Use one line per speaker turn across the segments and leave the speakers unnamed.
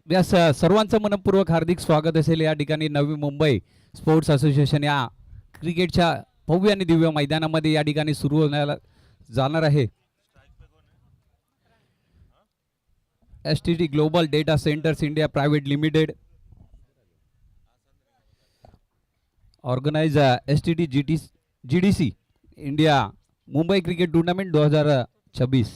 व्यास सर्वांचं मनपूर्वक हार्दिक स्वागत असेल या ठिकाणी नवी मुंबई स्पोर्ट्स असोसिएशन या क्रिकेटच्या भव्य आणि दिव्य मैदानामध्ये या ठिकाणी सुरू होण्याला जाणार आहे STT global data centres India private limited organise STT GDC India Mumbai cricket tournament 2026।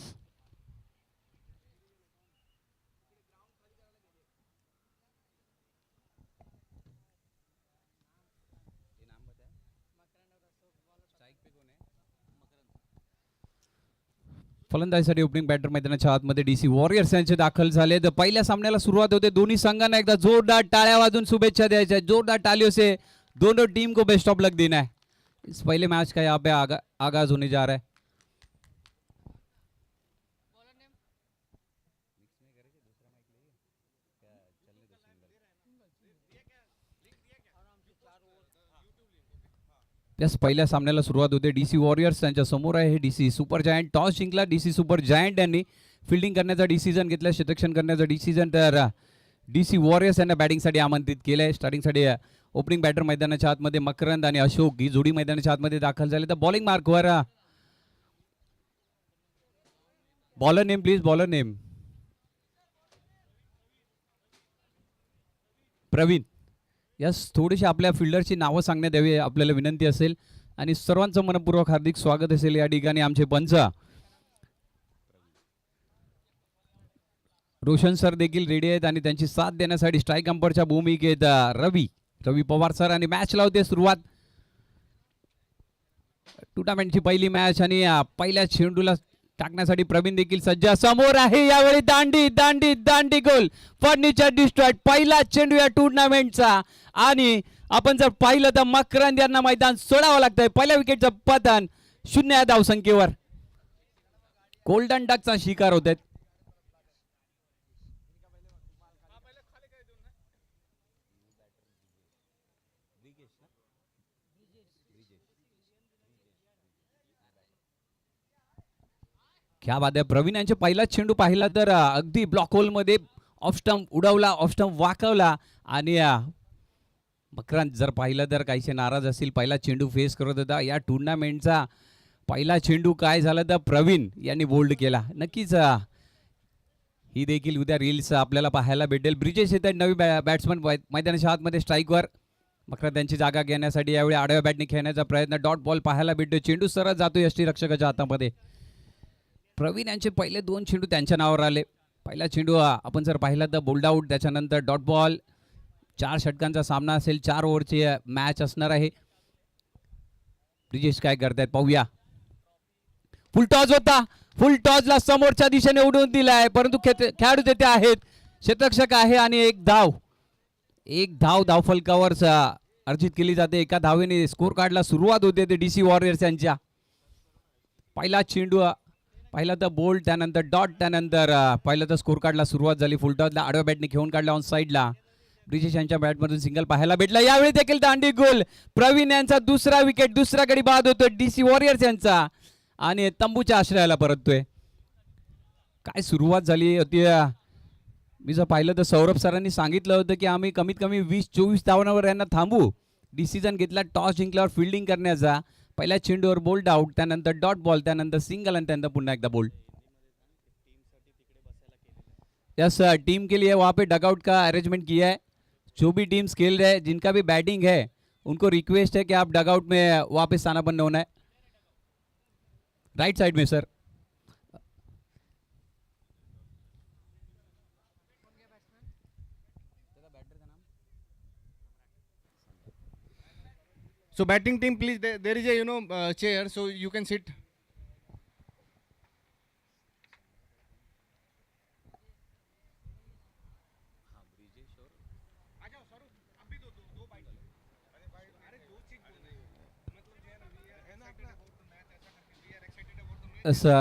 फलंदाजीसाठी ओपनिंग बॅटर मैदानाच्या आतमध्ये DC वॉरियर्स यांचे दाखल झाले। तर पहिल्या सामन्याला सुरुवात होते। दोन्ही संघांना एकदा जोरदार टाळ्या वाजून शुभेच्छा द्यायच्या। जोरदार तालियों से दोनों टीम को बेस्ट ऑफ लक देना है। इस पहले मैच का यहाँ पे आगाज होने जा रहा है। त्यास पहिल्या सामन्याला सुरुवात होते। DC वॉरियर्स त्यांच्या समोर आहे DC सुपर जायंट। टॉस जिंकला DC सुपर जायंट यांनी फिल्डिंग करण्याचा डिसिजन घेतला, क्षेत्ररक्षण करण्याचा डिसिजन। तर DC वॉरियर्स यांना बॅटिंगसाठी आमंत्रित केलंय। स्टार्टिंगसाठी ओपनिंग बॅटर मैदानाच्या आतमध्ये मकरंद आणि अशोक ही जोडी मैदानाच्या आतमध्ये दाखल झाले। तर बॉलिंग मार्कवर bowler name please, bowler name Praveen. Yes, थोडीशी आपल्या फिल्डरची नावं सांगण्यात यावी आपल्याला विनंती असेल आणि सर्वांचं मनपूर्वक हार्दिक स्वागत असेल। या ठिकाणी आमचे पंच रोशन सर देखील रेडी आहेत आणि त्यांची साथ देण्यासाठी स्ट्राईक अंपरच्या भूमिकेत रवी पवार सर आणि मॅच लावते सुरुवात। टूर्नामेंटची पहिली मॅच आणि पहिल्या चेंडूला टाकण्यासाठी प्रवीण देखील सज्ज समोर आहे। यावेळी दांडी दांडी दांडी गोल, फर्निचर डिस्ट्रॉयड। पहिला चेंडू या टूर्नामेंटचा आणि आपण जर पाहिलं तर मकरंद यांना मैदान सोडावं लागतंय। पहिल्या विकेटचं पतन 0 या धावसंख्येवर गोल्डन डकचा शिकार होत आहेत। क्या बात आहे। प्रवीण यांचे पहिला चेंडू पाहिला तर अगदी ब्लॉक होल मध्ये ऑफ स्टंप उडवला, ऑफ स्टंप वाकवला आणि मकरंद जर पाहिलं तर काहीसे नाराज असतील। पहिला चेंडू फेस करत होता या टूर्नामेंटचा पहिला चेंडू काय झाला तर प्रवीण यांनी बोल्ड केला। नक्कीच ही देखील उद्या रील्स आपल्याला पाहायला भेटेल। ब्रिजेश येतात नवी बॅट्समन मैदानाच्या आतमध्ये स्ट्राईकवर। मकरंद त्यांची जागा घेण्यासाठी यावेळी आडव्या बॅटने खेळण्याचा प्रयत्न, डॉट बॉल पाहायला भेटतो। चेंडू सरळ जातो यष्टीरक्षकाच्या हातामध्ये। प्रवीण यांचे पहिले 2 चेंडू त्यांच्या नावावर आले। पहिला चेंडू आपण जर पाहिला तर बोल्ड आउट, त्याच्यानंतर डॉट बॉल। 4 षटकांचा सामना असेल, 4 ओव्हरची मॅच असणार आहे। ब्रिजेश काय करतायत पाहूया। फुल टॉस होता, फुल टॉसला समोरच्या दिशेने उडवून दिलाय, परंतु खेळाडू तेथे आहेत, क्षेत्ररक्षक आहे आणि एक धाव धावफलकावर अर्जित केली जाते। एका धावेने स्कोर कार्डला सुरुवात होते ते DC वॉरियर्स यांच्या। पहिला चेंडू पहिला तर बोल्ड, त्यानंतर डॉट, त्यानंतर पहिला तर स्कोर कार्डला सुरुवात झाली। फुल टॉसला आडव्या बॅटने खेळून काढला ऑन साईडला। ब्रिजेश यांच्या बॅटमधून सिंगल पाहायला भेटला। यावेळी देखील दांडी गोल, प्रवीण यांचा दुसरा विकेट दुसरा गडी बाद होतोय DC वॉरियर्स यांचा आणि तंबूच्या आश्रयाला परततोय। काय सुरुवात झाली होती। मी जर पाहिलं तर सौरभ सरांनी सांगितलं होतं की आम्ही कमीत कमी 20-24 धावांवर यांना थांबू। डिसिजन घेतला टॉस जिंकल्यावर फिल्डिंग करण्याचा। पहिल्या चेंडूवर बोल्ड आउट, त्यानंतर डॉट बॉल, त्यानंतर सिंगल आणि त्यानंतर पुन्हा एकदा बोल्ड। यस, टीम के लिए वहाँ पे डगआउट का अरेंजमेंट किया है। जो भी टीम्स खेल रहे हैं, जिनका भी बैटिंग है, उनको रिक्वेस्ट है कि आप डगआउट में वापस आना बंद होना है। राइट साइड में sir.
So batting team, please, there is a chair, so you can sit.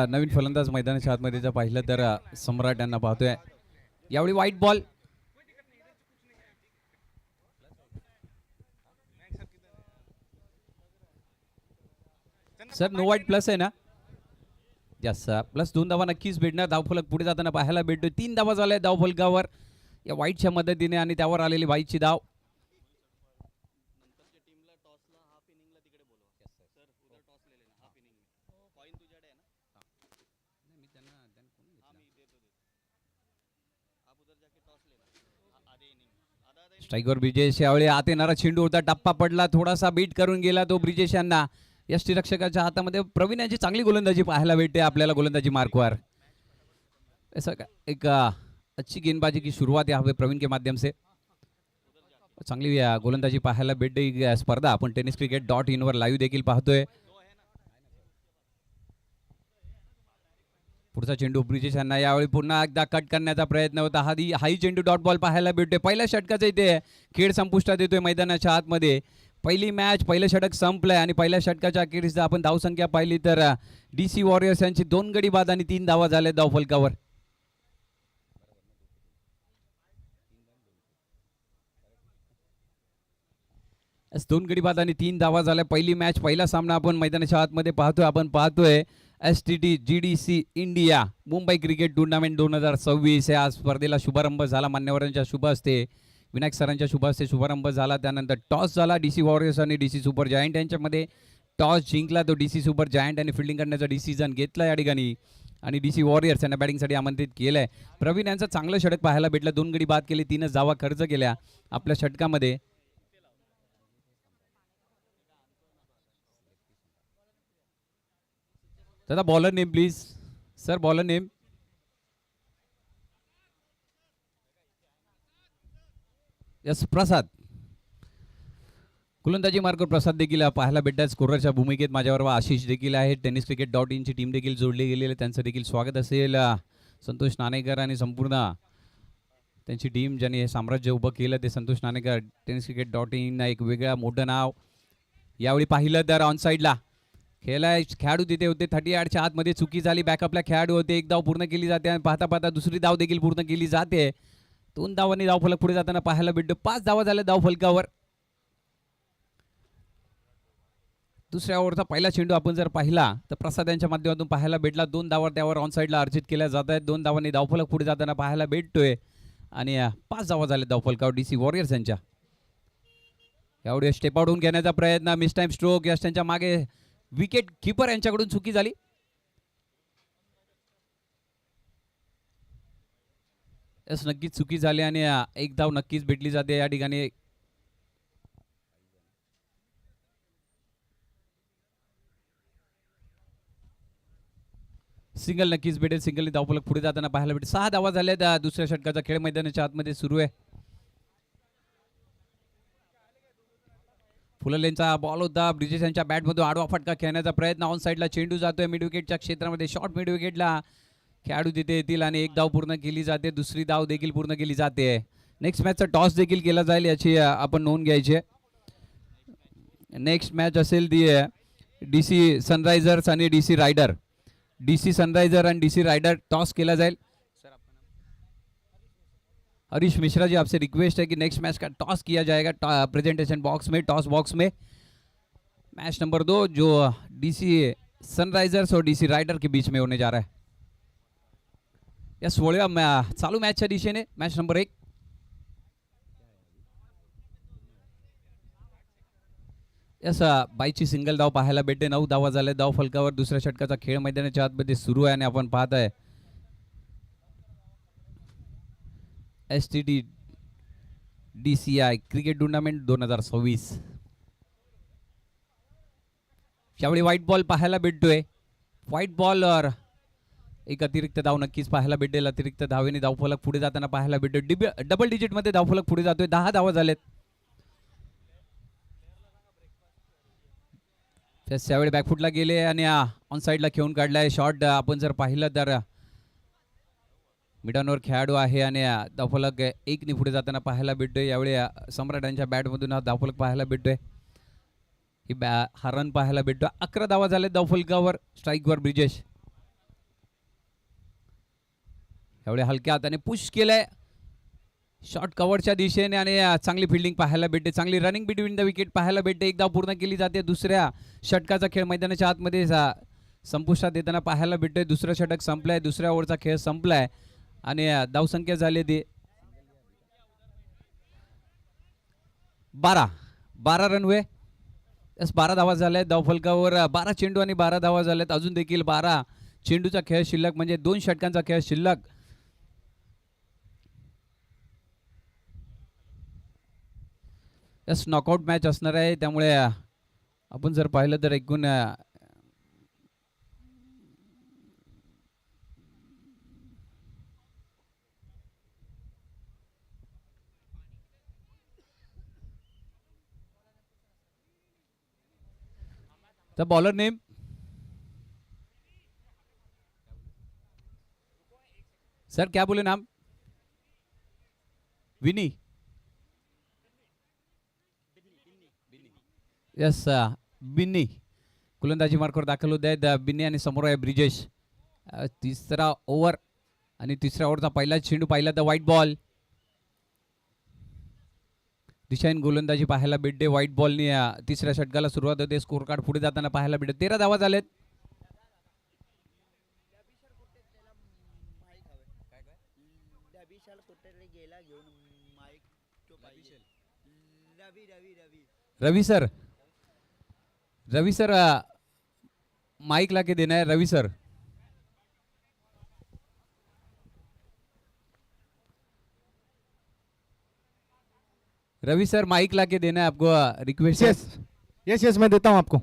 नवीन फलंदाज मैदानाच्या आतमध्ये जर पाहिलं तर सम्राट यांना पाहतोय। यावेळी व्हाईट बॉल, सर नो वाईट प्लस आहे ना। यस, प्लस 2 धावा नक्कीच भेटणार। धावफलक पुढे जाताना पाहायला भेटतोय। 3 धावा झाल्या धावफलकावर। या वाईटच्या मदतीने आणि त्यावर आलेली वाईटची धाव. स्ट्राईकवर ब्रिजेश, यावेळी आत येणारा चेंडू होता, टप्पा पडला, थोडासा बीट करून गेला तो ब्रिजेश यांना. यष्टीरक्षकाच्या हातामध्ये प्रवीण यांची चांगली गोलंदाजी पाहायला भेटते आपल्याला गोलंदाजी मार्कवर. ऐसा एक अच्छी गेंदबाजी की शुरुआत यहाँ पे प्रवीण के माध्यम से. चांगली गोलंदाजी पाहायला भेटते. ही स्पर्धा आपण tenniscricket.in वर लाईव्ह देखील पाहतोय. पुढचा चेंडू ब्रिजेश यांना, यावेळी पुन्हा एकदा कट करण्याचा प्रयत्न होता. हाही चेंडू डॉट बॉल पाहायला भेटतोय. पहिल्या षटकाचा इथे खेळ संपुष्टात येतोय मैदानाच्या आतमध्ये. पहिली मॅच, पहिलं षटक संपलंय आणि पहिल्या षटकाच्या अखेरीस आपण धावसंख्या पाहिली तर DC वॉरियर्स यांची 2 गडी बाद आणि 3 धावा झाल्या धावफलकावर. दोन गडी बाद आणि 3 धावा झाल्या. पहिली मॅच, पहिला सामना आपण मैदानाच्या आतमध्ये पाहतोय. आपण पाहतोय STT GDC India Mumbai cricket tournament 2026 या स्पर्धेला शुभारंभ झाला. मान्यवरांच्या शुभ हस्ते, विनायक सरांच्या शुभ हस्ते शुभारंभ झाला. त्यानंतर टॉस झाला DC वॉरियर्स आणि DC सुपर जायंट यांच्यामध्ये. टॉस जिंकला तो DC सुपर जायंट आणि फिल्डिंग करण्याचा डिसिजन घेतला या ठिकाणी आणि DC वॉरियर्स यांना बॅटिंगसाठी आमंत्रित केलंय. प्रवीण यांचं चांगलं षटक पाहायला भेटलं. 2 गडी बाद केले, 3 धावा खर्च केल्या आपल्या षटकामध्ये. दादा bowler name please sir, bowler name. Yes Prasad. गोलंदाजी मार्कवर प्रसाद देखील पाहायला भेटतात. स्कोररच्या भूमिकेत माझ्याबरोबर आशिष देखील आहे. tenniscricket.in ची टीम देखील जोडली गेलेली आहे. त्यांचं देखील स्वागत असेल. संतोष नाणेकर आणि संपूर्ण त्यांची टीम ज्यांनी हे साम्राज्य उभं केलं ते संतोष नाणेकर. tenniscricket.in एक वेगळं मोठं नाव. यावेळी पाहिलं तर ऑन साईडला खेळाडू तिथे होते. 30 यार्डच्या आतमध्ये चुकी झाली. बॅकअपला खेळाडू होते. एक धाव पूर्ण केली जाते आणि पाहता पाहता दुसरी धाव देखील पूर्ण केली जाते. 2 धावांनी धावफलक पुढे जाताना पाहायला भेटतो. 5 धावा झाल्या धावफलकावर. दुसऱ्या ओव्हरचा पहिला चेंडू आपण जर पाहिला तर प्रसाद यांच्या माध्यमातून पाहायला भेटला. 2 धावा त्यावर ऑन साईडला अर्जित केल्या जात आहेत. 2 धावांनी धावफलक पुढे जाताना पाहायला भेटतोय आणि 5 धावा झाल्या धावफलकावर DC वॉरियर्स यांच्या. यावेळी स्टेप आउट होऊन घेण्याचा प्रयत्न, मिस टाइम स्ट्रोक. यश त्यांच्या मागे विकेट किपर यांच्याकडून चुकी झाली. यस नक्कीच चुकी झाली आणि एक धाव नक्कीच भेटली जाते या ठिकाणी. सिंगल नक्कीच भेटेल. सिंगलने धावफलक पुढे जाताना पाहायला भेटेल. 6 धावा झाल्या. दुसऱ्या षटकाचा खेळ मैदानाच्या आतमध्ये सुरू आहे. फुललेंचा बॉल होता. ब्रिजेश यांच्या बॅटमधून आडवा फटका खेळण्याचा प्रयत्न. ऑन साईडला चेंडू जातोय मिड विकेटच्या क्षेत्रामध्ये. शॉर्ट मिड विकेटला खेळाडू तिथे येतील आणि एक धाव पूर्ण केली जाते. दुसरी धाव देखील पूर्ण केली जाते. नेक्स्ट मॅचचा टॉस देखील केला जाईल याची आपण नोंद घ्यायची. नेक्स्ट मॅच असेल ती DC सनरायझर्स आणि DC रायडर. DC सनरायझर आणि DC राइडर टॉस केला जाए. हरीश मिश्रा जी आपसे रिक्वेस्ट है कि नेक्स्ट मैच का टॉस किया जाएगा प्रेजेंटेशन बॉक्स में, टॉस बॉक्स में. मैच नंबर 2 जो DC सनराइजर्स और DC राइडर के बीच में होने जा रहा है. या 16व्या चालू मॅचच्या दिशेने मॅच नंबर 1. यस बाईची सिंगल धाव पाहायला भेटते. 9 धावा झाल्या धाव फलकावर. दुसऱ्या षटकाचा खेळ मैदानाच्या आतमध्ये सुरू आहे आणि आपण पाहत आहे STT DCI क्रिकेट टूर्नामेंट 2026. यावेळी व्हाईट बॉल पाहायला भेटतोय. व्हाईट बॉल और एक अतिरिक्त धाव नक्कीच पाहायला भेटेल. अतिरिक्त धावेने धावफलक पुढे जाताना पाहायला भेटतोय. डबल डिजिट मध्ये धावफलक पुढे जातोय. 10 धावा झालेत. त्यावेळी बॅकफुटला गेले आणि ऑन साईडला खेळून काढलाय शॉट. आपण जर पाहिलं तर मिडॉनवर खेळाडू आहे आणि धावफलक 1 ने पुढे जाताना पाहायला भेटतोय. यावेळी सम्राटांच्या बॅटमधून हा धावफलक पाहायला भेटतोय. हा रन पाहायला भेटतो. 11 धावा झाले धावफलकावर. स्ट्राईकवर ब्रिजेश. यावेळी हलक्या हाताने पुश केलंय शॉट कव्हरच्या दिशेने आणि चांगली फिल्डिंग पाहायला भेटते. चांगली रनिंग बिटवीन द विकेट पाहायला भेटते. एक धाव पूर्ण केली जाते. दुसऱ्या षटकाचा खेळ मैदानाच्या आतमध्ये संपुष्टात येताना पाहायला भेटतोय. दुसरं षटक संपलंय. दुसऱ्या ओव्हरचा खेळ संपलाय आणि धावसंख्या झाली ती 12 रनवे. यस 12 धावा झाल्या धावफलकावर. 12 चेंडू आणि 12 धावा झाल्यात. अजून देखील 12 चेंडूचा खेळ शिल्लक, म्हणजे 2 षटकांचा खेळ शिल्लक. यस नॉकआउट मॅच असणार आहे, त्यामुळे आपण जर पाहिलं तर एकूण द बॉलर नेम सर, क्या बोले नाम? विनी. यस बिन्नी गोलंदाजी मार्कवर दाखल होत आहेत. बिन्नी आणि समोर आहे ब्रिजेश. तिसरा ओव्हर आणि तिसऱ्या ओव्हरचा पहिला चेंडू पाहिला तर व्हाईट बॉल. दिशाहीन गोलंदाजी पाहायला भेटते. व्हाईट बॉलनी तिसऱ्या षटकाला सुरुवात होते. स्कोर कार्ड पुढे जाताना पाहायला भेटते. 13 धावा झालेत. रवि सर माइक ला के देना है. रवि सर माइक ला के देना है आपको. रिक्वेस्ट.
यस मैं देता हूं आपको.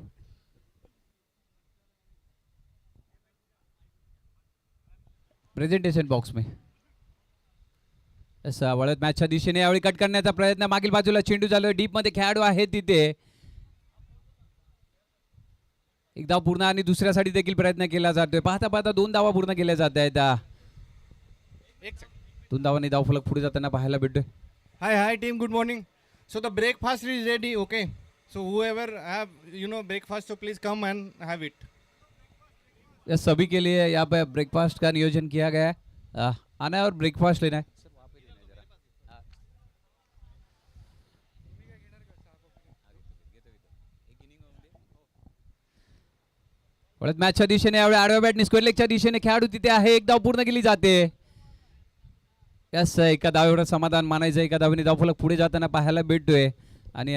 प्रेझेंटेशन बॉक्स में. असं वळत मॅचच्या दिशेने यावेळी कट करण्याचा प्रयत्न. मागील बाजूला चेंडू झालो. डीप मध्ये खेळाडू आहे तिथे. एक धाव पूर्ण आणि दुसऱ्यासाठी देखील प्रयत्न केला जातोय. पाहता पाहता 2 धावा पूर्ण केल्या जात आहेत. 2 धावांनी धावफलक पुढे जाताना पाहायला भेटतोय.
Hi team, good morning. So the breakfast is ready, okay? So whoever have breakfast, so please come and have it.
यह सभी के लिए यहाँ पे ब्रेकफास्ट का नियोजन किया गया है. आना है और ब्रेकफास्ट लेना है. वळत मॅचच्या दिशेने यावेळी आडव्या बॅटनी स्क्वेअर लेगच्या दिशेने खेळाडू तिथे आहे. एक धाव पूर्ण केली जाते. यस एका धावेवर समाधान मानायचं. एका धावेने धावफलक पुढे जाताना पाहायला भेटतोय. आणि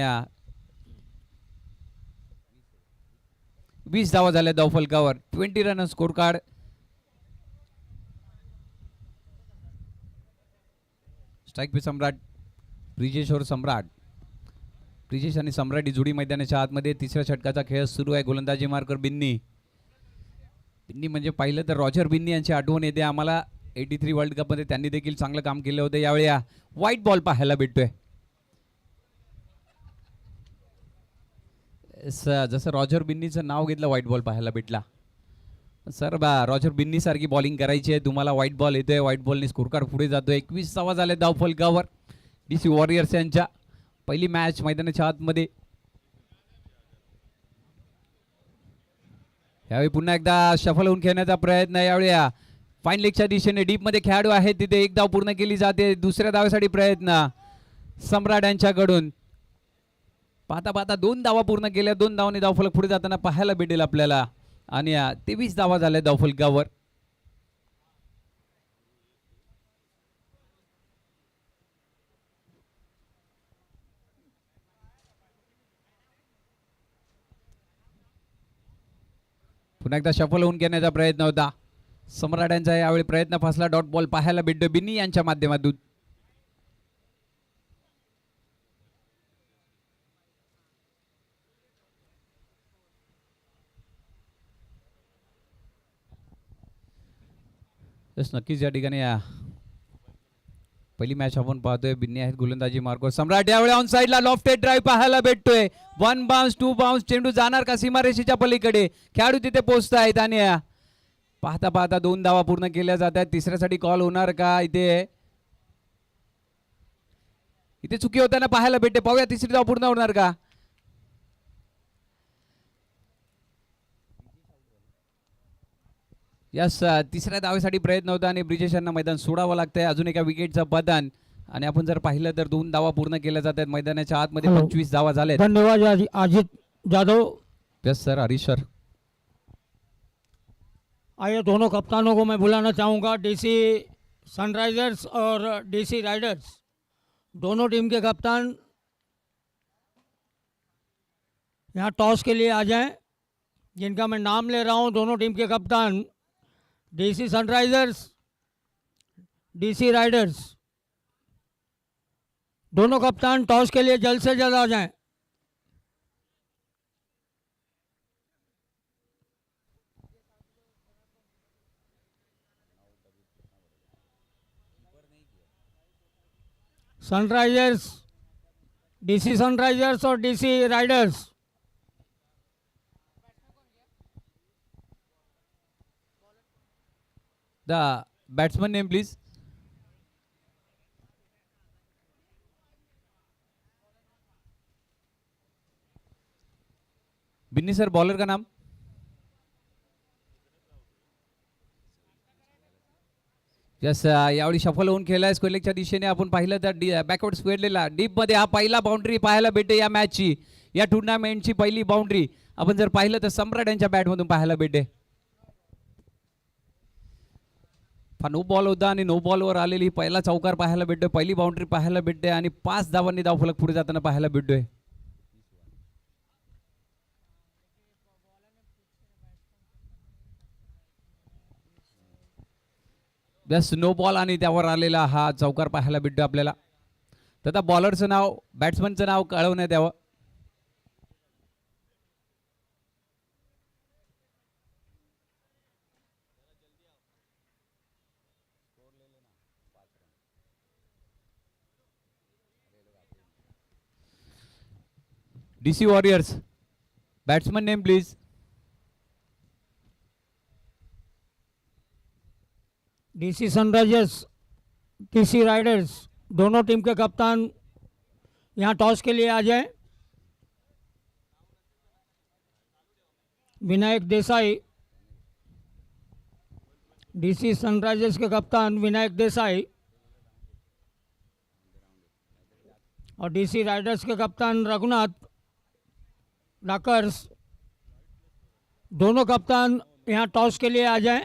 20 धावा झाल्या धावफलकावर. 20 रन स्कोर कार्ड. स्ट्राइक पे सम्राट ब्रिजेश और सम्राट. ब्रिजेश आणि सम्राट ही जोडी मैदानाच्या आतमध्ये. तिसऱ्या षटकाचा खेळ सुरू आहे. गोलंदाजी मार्कर बिन्नी. बिन्नी म्हणजे पाहिलं तर रॉजर बिन्नी यांची आठवण येते आम्हाला. 83 वर्ल्ड कप मध्ये त्यांनी देखील चांगलं काम केलं होतं. यावेळी व्हाईट बॉल पाहायला भेटतोय. जसं रॉजर बिन्नीचं नाव घेतलं व्हाईट बॉल पाहायला भेटला. सर रॉजर बिन्नी सारखी बॉलिंग करायची आहे. तुम्हाला व्हाईट बॉल येतोय. व्हाईट बॉलनी स्कोर कार्ड पुढे जातोय. 21 धावा झाले धावफलकावर. DC वॉरियर्स यांच्या पहिली मॅच मैदानाच्या आतमध्ये. यावेळी पुन्हा एकदा शफल होऊन खेळण्याचा प्रयत्न. यावेळी फाईन लेगच्या दिशेने डीप मध्ये खेळाडू आहेत तिथे. एक धाव पूर्ण केली जाते. दुसऱ्या धावेसाठी प्रयत्न सम्राट यांच्याकडून. पाहता पाहता 2 धावा पूर्ण केल्या. 2 धावांनी धावफलक पुढे जाताना पाहायला भेटेल आपल्याला. आणि 23 धावा झाल्या धावफलकावर. पुन्हा एकदा शफल होऊन घेण्याचा प्रयत्न होता सम्राट यांचा. यावेळी प्रयत्न फसला. डॉट बॉल पाहायला भेटतो बिन्नी यांच्या माध्यमातून. नक्कीच या ठिकाणी पहिली मॅच आपण पाहतोय. बिन्नी आहेत गोलंदाजी मार्कवर. सम्राट यावेळी ऑन साइडला लॉफ्टेड ड्राइव्ह पाहायला भेटतोय. 1 बाउन्स 2 बाउन्स. चेंडू जाणार का सीमारेषेच्या पलीकडे. खेळाडू तिथे पोहोचतायत. आणि पाहता पाहता 2 धावा पूर्ण केल्या जात आहेत. तिसऱ्यासाठी कॉल होणार का. इथे चुकी होताना पाहायला भेटते. पाहूया तिसरी धाव पूर्ण होणार का. यस तिसऱ्या धावेसाठी प्रयत्न होता आणि ब्रिजेश यांना मैदान सोडावं लागतंय. अजून एका विकेटचं बदन. आणि आपण जर पाहिलं तर 2 धावा पूर्ण केल्या जात आहेत मैदानाच्या आतमध्ये. 25 धावा झाल्या.
धन्यवाद Ajit Jadhav.
Yes sir. Harish sir.
आइए दोनों कप्तानों को मैं बुलाना चाहूँगा. DC सनराइजर्स और DC राइडर्स दोनों टीम के कप्तान यहाँ टॉस के लिए आ जाएं, जिनका मैं नाम ले रहा हूँ। दोनों टीम के कप्तान, डीसी सनराइजर्स, डीसी राइडर्स, दोनों कप्तान टॉस के लिए जल्द से जल्द आ जाएं। सनराइजर्स, डीसी सनराइजर्स और DC Riders.
The batsman name please. Binny sir, bowler का नाम. यस, यावेळी सफल होऊन खेळलाय स्क्वेअरलेगच्या दिशेने. आपण पाहिलं तर बॅकवर्ड स्क्वेअरलेला डीप मध्ये हा पहिला बाउंड्री पाहायला भेटते या मॅचची, या टुर्नामेंटची पहिली बाउंड्री आपण जर पाहिलं तर सम्राट यांच्या बॅटमधून पाहायला भेटते. नो बॉल होता आणि नो बॉलवर आलेली पहिला चौकार पाहायला भेटतोय, पहिली बाउंड्री पाहायला भेटते आणि 5 धावांनी धावफलक पुढे जाताना पाहायला भेटतोय. बस नो बॉल आणि त्यावर आलेला हा चौकार पाहायला भेटतो आपल्याला. तर आता बॉलरचं नाव, बॅट्समनचं नाव कळवण्यात यावं. DC warriors, batsman name please.
DC Sunrisers, DC Riders, दोनों टीम के कप्तान यहाँ टॉस के लिए आ जाएं। विनायक देसाई, डीसी सनराइजर्स के कप्तान विनायक देसाई और डीसी राइडर्स के कप्तान रघुनाथ डाकर्स, दोनों कप्तान यहाँ टॉस के लिए आ जाएं।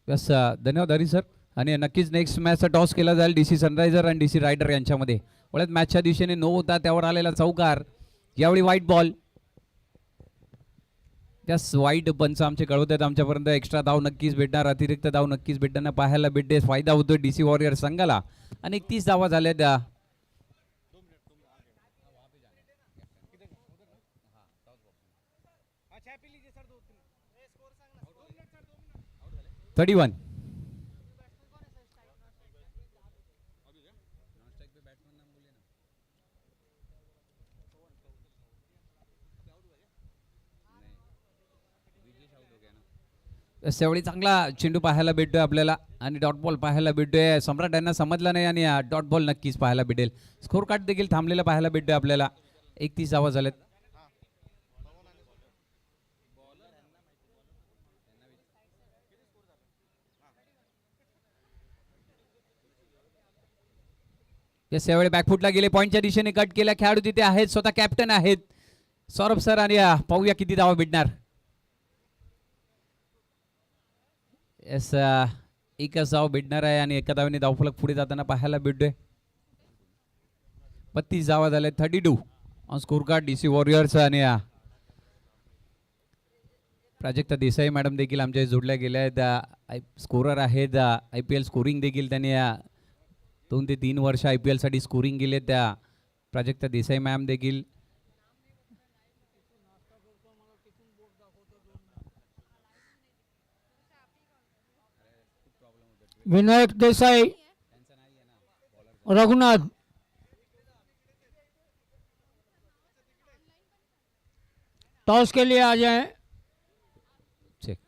यस, धन्यवाद हरी सर. आणि नक्कीच नेक्स्ट मॅचचा टॉस केला जाईल डीसी सनरायझर आणि डीसी रायडर यांच्यामध्ये. वळत मॅचच्या दिशेने नो होता, त्यावर आलेला चौकार, यावेळी व्हाईट बॉल. यस, व्हाईट पंच आमचे कळवतात आमच्यापर्यंत. एक्स्ट्रा धाव नक्कीच भेटणार, अतिरिक्त धाव नक्कीच भेटताना पाहायला भेटते. फायदा होतोय डीसी वॉरियर संघाला आणि 31 धावा झाल्या त्या. 31. त्यावेळी चांगला चेंडू पाहायला भेटतोय आपल्याला आणि डॉट बॉल पाहायला भेटतोय. सम्राट यांना समजला नाही आणि डॉट बॉल नक्कीच पाहायला भेटेल. स्कोर कार्ड देखील थांबलेला पाहायला भेटतोय आपल्याला. 31 धावा झाल्यात. यावेळी बॅकफुटला गेले, पॉईंटच्या दिशेने कट केला. खेळाडू तिथे आहेत, स्वतः कॅप्टन आहेत सौरभ सर. आणि पाहूया किती धावा भेटणार. येस, एकच धाव भेटणार आहे आणि एका धावेने धावफलक पुढे जाताना पाहायला भेटतोय. 32 धावा झाल्या, 32 on score card DC warriors. आणि प्राजक्ता देसाई मॅडम देखील आमच्या जोडल्या गेल्या आहेत. स्कोरर आहेत. IPL स्कोरिंग देखील त्यांनी 2 ते 3 वर्ष IPL साठी स्कोरिंग केले. त्या प्राजक्ता देसाई मॅम देखील.
विनायक देसाई, रघुनाथ, टॉस के लिए आ जाएं।
चेक.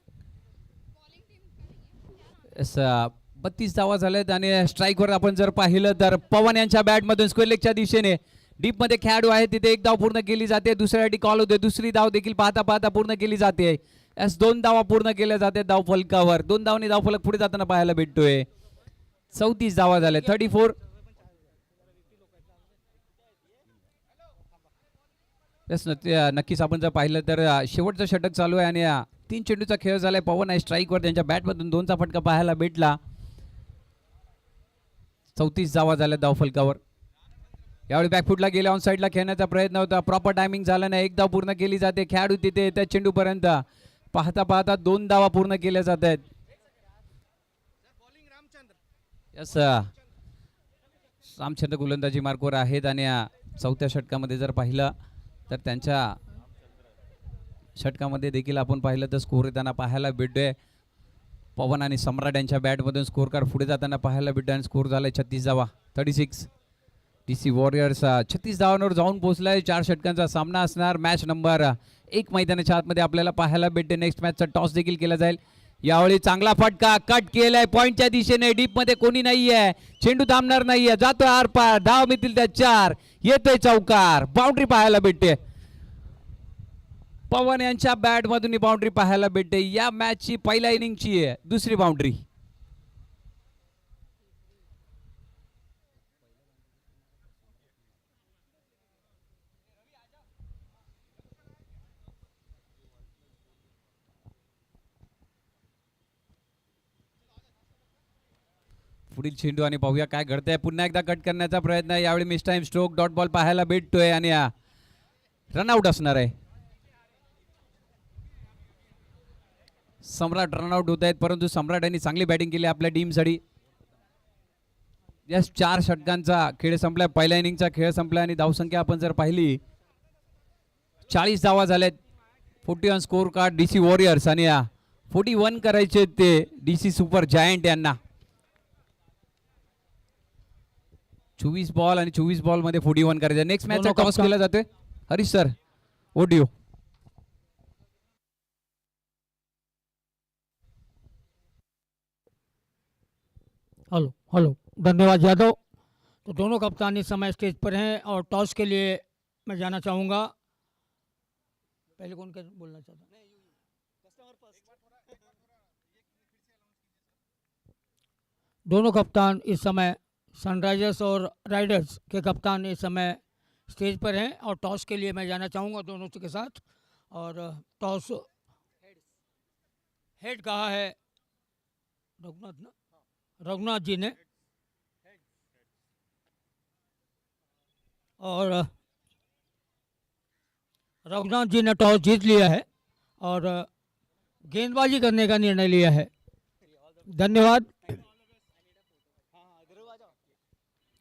32 धावा झाल्यात आणि स्ट्राईकवर आपण जर पाहिलं तर पवन यांच्या बॅटमधून स्क्वेअर लेगच्या दिशेने डीप मध्ये खेळाडू आहे, तिथे एक धाव पूर्ण केली जाते. दुसऱ्यासाठी कॉल होते, दुसरी धाव देखील पाहता पाहता पूर्ण केली जाते. 2 धावा पूर्ण केल्या जाते धाव फलकावर. 2 धावांनी धाव फलक पुढे जाताना पाहायला भेटतोय. 34 धावा झाल्या, 34. नक्कीच आपण जर पाहिलं तर शेवटचं षटक चालू आहे आणि 3 चेंडूचा खेळ झालाय. पवन आहे स्ट्राईकवर, त्यांच्या बॅटमधून 2चा फटका पाहायला भेटला. 34 धावा झाल्या धाव फलकावर. यावेळी बॅकफुटला गेले, ऑन साईडला खेळण्याचा प्रयत्न होता, प्रॉपर टायमिंग झाला नाही. एक धाव पूर्ण केली जाते, खेळाडू तिथे येतात चेंडूपर्यंत. पाहता पाहता 2 धावा पूर्ण केल्या जात आहेत. यस, रामचंद्र गोलंदाजी मार्कवर आहेत आणि चौथ्या षटकामध्ये जर पाहिलं तर त्यांच्या षटकामध्ये देखील आपण पाहिलं तर स्कोर येताना पाहायला भेटतोय. पवन आणि सम्राट यांच्या बॅटमधून स्कोर कार्ड पुढे जाताना पाहायला भेटतो आणि स्कोर झालाय 36 धावा, 36. DC वॉरियर्स 36 धावांवर जाऊन पोहोचलाय. 4 षटकांचा सामना असणार. मॅच नंबर 1 मैदानाच्या आतमध्ये आपल्याला पाहायला भेटते. नेक्स्ट मॅचचा टॉस देखील केला जाईल. यावेळी चांगला फटका कट केलाय पॉइंटच्या दिशेने. डीप मध्ये कोणी नाहीये, चेंडू थांबणार नाहीये, जातोय आरपार. धाव मिळतील त्या 4. येतोय चौकार, बाउंड्री पाहायला भेटते. पवन यांच्या बॅट मधून ही बाउंड्री पाहायला भेटते. या मॅचची पहिल्या इनिंगची आहे दुसरी बाउंड्री. पुढील चेंडू आणि पाहूया काय घडतंय. पुन्हा एकदा कट करण्याचा प्रयत्न आहे. यावेळी miss time stroke dot ball पाहायला भेटतोय आणि रनआउट असणार आहे. सम्राट रनआउट होत आहेत, परंतु सम्राट यांनी चांगली बॅटिंग केली आपल्या टीमसाठी. यस, 4 षटकांचा खेळ संपलाय. पहिल्या इनिंगचा खेळ संपला आणि धावसंख्या आपण जर पाहिली 40 धावा झाल्यात. 41 स्कोर कार्ड DC वॉरियर्स आणि 41 करायचे ते DC सुपर जायंट यांना. 24 बॉल आणि 24 बॉल मध्ये 41 करायचे. नेक्स्ट मॅचचा टॉस केला जातोय. Harish sir, audio.
Hello hello, धन्यवाद यादव। तो दोनों कप्तान इस समय स्टेज पर हैं और टॉस के लिए मैं जाना चाहूँगा। पहले कौन क्या बोलना चाहता? दोनों कप्तान इस समय सनराइजर्स और राइडर्स के कप्तान इस समय स्टेज पर हैं और टॉस के लिए मैं जाना चाहूँगा दोनों के साथ। और टॉस हेड कहा है रघुनाथ जी ने, और रघुनाथ जी ने टॉस जीत लिया है और गेंदबाजी करने का निर्णय लिया है। धन्यवाद।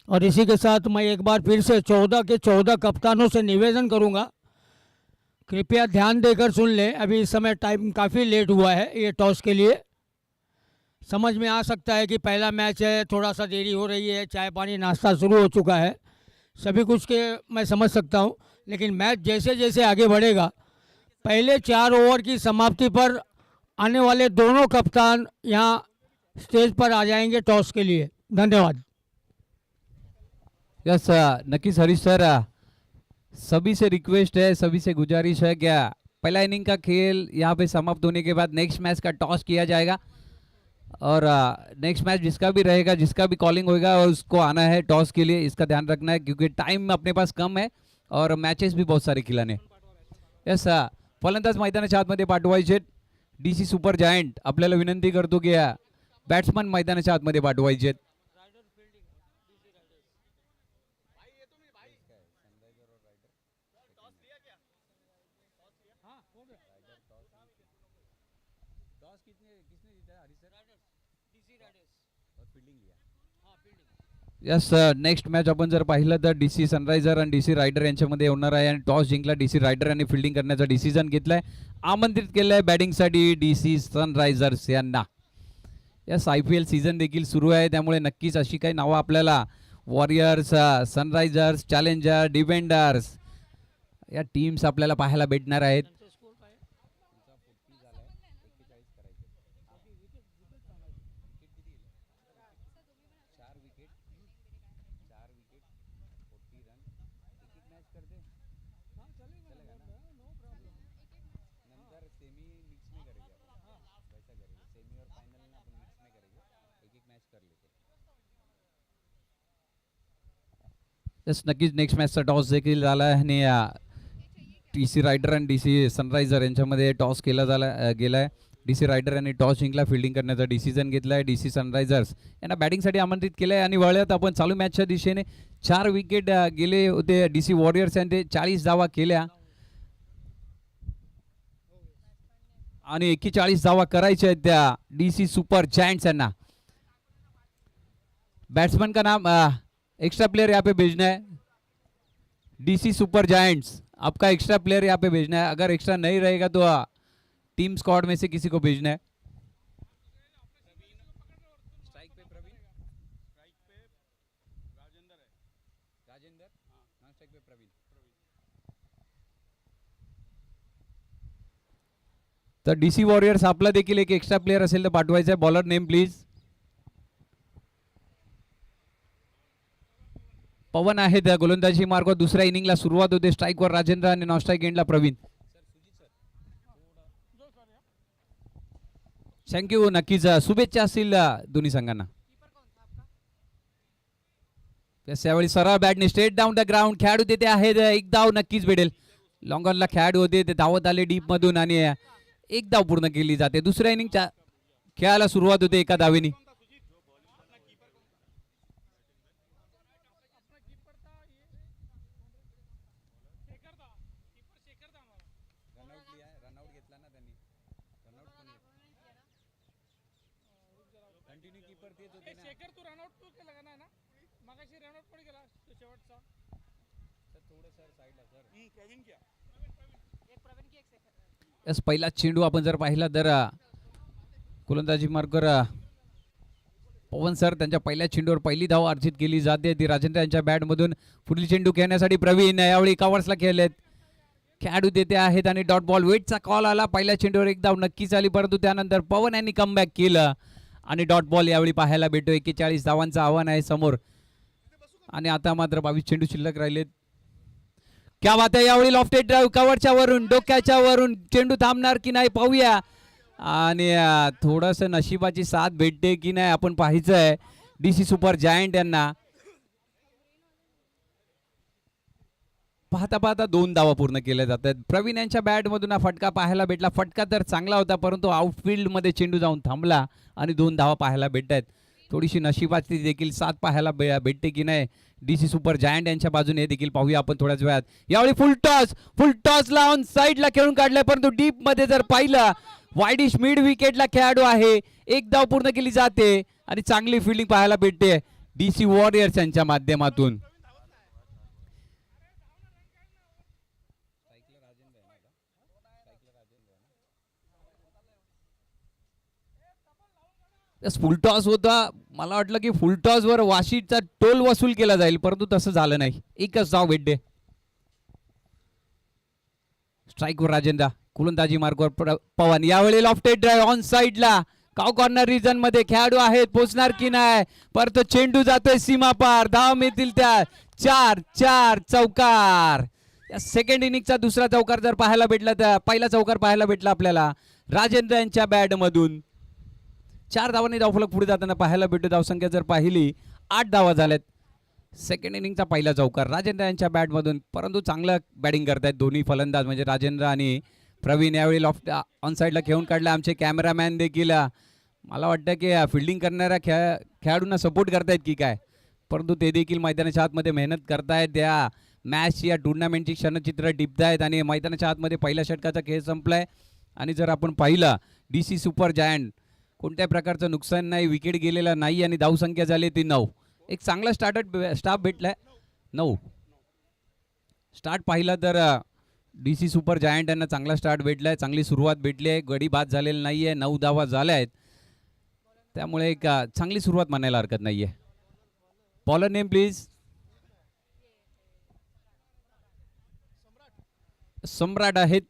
और इसी के साथ मैं एक बार फिर से 14 के 14 कप्तानों से निवेदन करूंगा, कृपया ध्यान देकर सुन लें। अभी इस समय टाइम काफ़ी लेट हुआ है ये टॉस के लिए। समझ में आ सकता है कि पहला मैच है, थोड़ा सा देरी हो रही है, चाय पानी नाश्ता शुरू हो चुका है, सभी कुछ के मैं समझ सकता हूं। लेकिन मैच जैसे जैसे आगे बढ़ेगा, पहले 4 ओवर की समाप्ति पर आने वाले दोनों कप्तान यहां स्टेज पर आ जाएंगे टॉस के लिए। धन्यवाद।
यस, नक्कीच हरीश सर, सभी से रिक्वेस्ट है, सभी से गुजारिश है, क्या पहला इनिंग का खेल यहाँ पे समाप्त होने के बाद नेक्स्ट मैच का टॉस किया जाएगा और नेक्स्ट मैच जिसका भी रहेगा, जिसका भी कॉलिंग होगा उसको आना है टॉस के लिए। इसका ध्यान रखना है क्योंकि टाइम अपने पास कम है और मॅचेस भी बहुत सारे खिलाने। यस, फलंदाज मैदानाच्या आतमध्ये पाठवायचे DC सुपर जायंट। आपल्याला विनंती करतो की बॅट्समन मैदानाच्या आतमध्ये पाठवायचे। यस, नेक्स्ट मॅच आपण जर पाहिलं तर DC सनरायझर आणि DC रायडर यांच्यामध्ये होणार आहे आणि टॉस जिंकला DC रायडर यांनी फिल्डिंग करण्याचा डिसिजन घेतलाय। आमंत्रित केलंय बॅटिंगसाठी DC सनरायझर्स यांना। यस, IPL सीझन देखील सुरू आहे, त्यामुळे नक्कीच अशी काही नावं आपल्याला वॉरियर्स, सनरायझर्स, चॅलेंजर, डिफेंडर्स या टीम्स आपल्याला पाहायला भेटणार आहेत। यस, नक्कीच नेक्स्ट मॅचचा टॉस देखील झाला आहे आणि DC रायडर आणि DC सनरायझर यांच्यामध्ये टॉस केला गेलाय DC रायडर यांनी टॉस जिंकला, फिल्डिंग करण्याचा डिसिजन घेतला आहे. DC सनरायझर्स यांना बॅटिंगसाठी आमंत्रित केलं आहे आणि वळल्यात आपण चालू मॅचच्या दिशेने. 4 विकेट गेले होते DC वॉरियर्स यांनी 40 धावा केल्या आणि 41 धावा करायच्या आहेत त्या DC सुपर जायंट्स यांना. बैट्समैन का नाम एक्स्ट्रा प्लेयर यहाँ पे भेजना है. DC सुपर जायंट्स आपका एक्स्ट्रा प्लेयर यहाँ पे भेजना है. अगर एक्स्ट्रा नहीं रहेगा तो टीम स्क्वाड में से किसी को भेजना है. स्ट्राइक पे प्रवीण, स्ट्राइक पे राजेंद्र है. राजेंद्र, हाँ स्ट्राइक पे प्रवीण. तर DC वॉरियर्स आपला देखील एक एक्स्ट्रा प्लेयर असेल तर पाठवायचा आहे. Bowler name please. पवन आहे त्या गोलंदाजी मार्गावर. दुसऱ्या इनिंगला सुरुवात होते. स्ट्राईकवर राजेंद्र आणि नॉन स्ट्राईक एंडला प्रवीण. थँक्यू. नक्कीच शुभेच्छा असतील दोन्ही संघांना. यावेळी सरळ बॅटने स्ट्रेट डाऊन द ग्राउंड. खेळाडू तिथे आहेत. एक धाव नक्कीच भेटेल. लॉंग ऑनला खेळाडू होते ते धावत आले डीप मधून आणि एक धाव पूर्ण केली जाते. दुसऱ्या इनिंगच्या खेळाला सुरुवात होते एका धावेनी. यस, पहिला चेंडू आपण जर पाहिला तर गोलंदाजी मार्गावर पवन सर त्यांच्या पहिल्या चेंडूवर पहिली धाव अर्जित केली जाते ती राजेंद्र यांच्या बॅटमधून. पुढील चेंडू खेळण्यासाठी प्रवीण यावेळी कव्हर्सला खेळलेत. खेळाडू देते आहेत आणि डॉट बॉल. वेटचा कॉल आला. पहिल्या चेंडूवर एक धाव नक्कीच आली परंतु त्यानंतर पवन यांनी कमबॅक केलं आणि डॉट बॉल यावेळी पाहायला भेटतो. 41 धावांचं आव्हान आहे समोर आणि आता मात्र 22 चेंडू शिल्लक राहिलेत. क्या बात आहे. यावेळी लॉफ्टेड ड्राईव्ह कव्हरच्या वरून, डोक्याच्या वरून चेंडू थांबणार की नाही पाहूया आणि थोडंसं नशिबाची साथ भेटते की नाही आपण पाहायचं आहे DC सुपर जायंट यांना. पाहता पाहता 2 धावा पूर्ण केल्या जातात. प्रवीण यांच्या बॅटमधून हा फटका पाहायला भेटला. फटका तर चांगला होता परंतु आउटफील्डमध्ये चेंडू जाऊन थांबला आणि 2 धावा पाहायला भेटत आहेत. थोडीशी नशिबाची देखील साथ पाहायला भेटते की नाही DC सुपर जायंट यांच्या बाजूने हे देखील पाहूया आपण थोड्याच वेळात. यावेळी फुल टॉस लावून साईडला खेळून काढलाय परंतु डीप मध्ये जर पाहिलं वाईडिश मिड विकेटला खेळाडू आहे. एक धाव पूर्ण केली जाते आणि चांगली फिल्डिंग पाहायला भेटते DC वॉरियर्स यांच्या माध्यमातून. फुलटॉस होता. मला वाटलं की फुलटॉस वर वाशीचा टोल वसूल केला जाईल परंतु तसं झालं नाही. एकच धाव भेटते. स्ट्राईकवर राजेंद्र, गोलंदाजी मार्गावर पवन. यावेळी लॉफ्टेड ड्राईव्ह ऑन साइडला. काव कॉर्नर रिजन मध्ये खेळाडू आहेत. पोचणार की नाही परंतु चेंडू जातोय सीमा पार. धाव मिळतील त्या 4 चौकार. या सेकंड इनिंगचा दुसरा चौकार जर पाहायला भेटला तर पहिला चौकार पाहायला भेटला आपल्याला राजेंद्र यांच्या बॅट मधून. 4 धावांनी धावफलक पुढे जाताना पाहायला भेटतो. धावसंख्या जर पाहिली 8 धावा झाल्यात. सेकंड इनिंगचा पहिला चौकार राजेंद्र यांच्या बॅटमधून परंतु चांगलं बॅटिंग करतायत दोन्ही फलंदाज म्हणजे राजेंद्र आणि प्रवीण. यावेळी लॉफ्ट ऑन साईडला खेळून काढला. आमचे कॅमेरामॅन देखील मला वाटतं की फिल्डिंग करणाऱ्या खेळाडूंना सपोर्ट करतायत की काय परंतु ते देखील मैदानाच्या आतमध्ये मेहनत करतायत. या मॅचची या टुर्नामेंटची क्षणचित्र टिपतायत आणि मैदानाच्या आतमध्ये पहिल्या षटकाचा खेळ संपलाय आणि जर आपण पाहिलं DC सुपर जायंट कोणत्या प्रकारचं नुकसान नाही, विकेट गेलेला नाही आणि धावसंख्या झाली ती 9. एक चांगला स्टार्ट भेटलाय 9. स्टार्ट पाहिला तर DC सुपर जायंट यांना चांगला स्टार्ट भेटलाय. चांगली सुरुवात भेटली आहे. गडी बाद झालेला नाहीये. 9 धावा झाल्या आहेत त्यामुळे एक चांगली सुरुवात म्हणायला हरकत नाहीये. Bowler name please. सम्राट आहेत.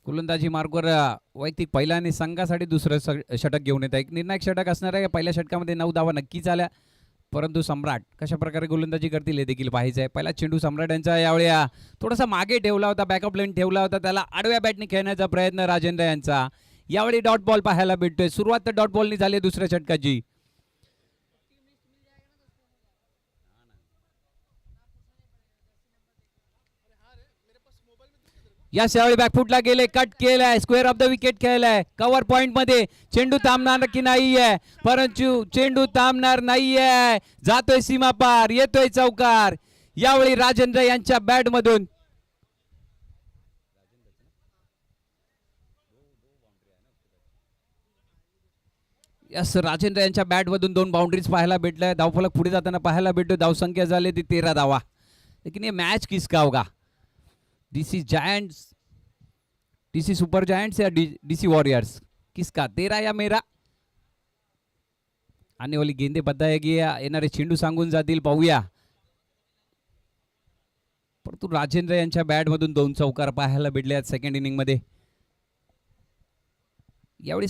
गोलंदाजी मार्गावर वैयक्तिक पहिला आणि संघासाठी दुसरं षटक घेऊन येत आहे. एक निर्णायक षटक असणार आहे. पहिल्या षटकामध्ये 9 धावा नक्कीच आल्या परंतु सम्राट कशा प्रकारे गोलंदाजी करतील हे देखील पाहायचं आहे. पहिला चेंडू सम्राट यांचा यावेळी थोडासा मागे ठेवला होता. बॅकअप लाईन ठेवला होता. त्याला आडव्या बॅटने खेळण्याचा प्रयत्न राजेंद्र यांचा. यावेळी डॉट बॉल पाहायला भेटतोय. सुरुवात तर डॉट बॉलनी झाली दुसऱ्या षटकाची. यस यावेळी बॅकफुटला गेले, कट केलाय, स्क्वेअर ऑफ द विकेट खेळलाय, कव्हर पॉइंट मध्ये चेंडू थांबणार की नाहीये, परंतु चेंडू थांबणार नाहीये, जातोय सीमा पार, येतोय चौकार. यावेळी राजेंद्र यांच्या बॅट मधून यस राजेंद्र यांच्या बॅट मधून 2 बाउंड्रीज पाहायला भेटल्या. धावफलक पुढे जाताना पाहायला भेटतो. धावसंख्या झाली ती 13 धावा. लेकिन ये मैच किसका होगा? DC giants, DC super giants या डीसी वॉरियर्स, किसका? तेरा या मेरा? आने वाली गेंदे बताएगी या येणारे चेंडू सांगून जातील, पाहूया. परंतु राजेंद्र यांच्या बॅट मधून 2 चौकार पाहायला भेटले आहेत सेकंड इनिंग मध्ये. यावेळी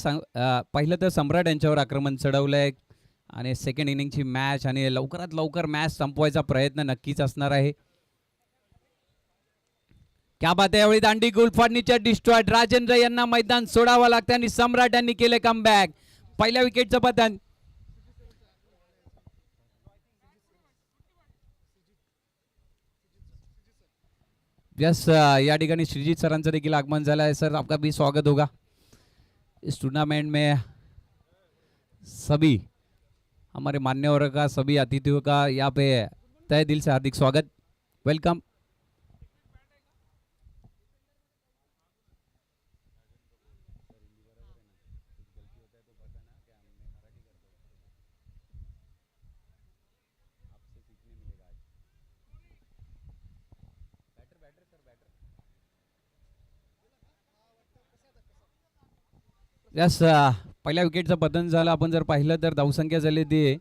पहिलं तर सम्राट यांच्यावर आक्रमण चढवलंय आणि सेकंड इनिंगची मॅच आणि लवकरात लवकर मॅच संपवायचा प्रयत्न नक्कीच असणार आहे. क्या बात आहे. यावेळी दांडी गुलफाडणीच्या डिस्ट्रॉयड राजेंद्र यांना मैदान सोडावं लागतं आणि सम्राट यांनी केले कमबॅक. पहिल्या विकेटचं पतन. यस या ठिकाणी श्रीजीत सरांचं देखील आगमन झालं आहे. सर आपका भी स्वागत होगा इस टूर्नामेंट में. सभी हमारे मान्यवरों का, सभी अतिथियों का यहाँ पे तहे दिल से हार्दिक स्वागत, वेलकम. यस पहिल्या विकेटचं पतन झालं. आपण जर पाहिलं तर धावसंख्या झाली ती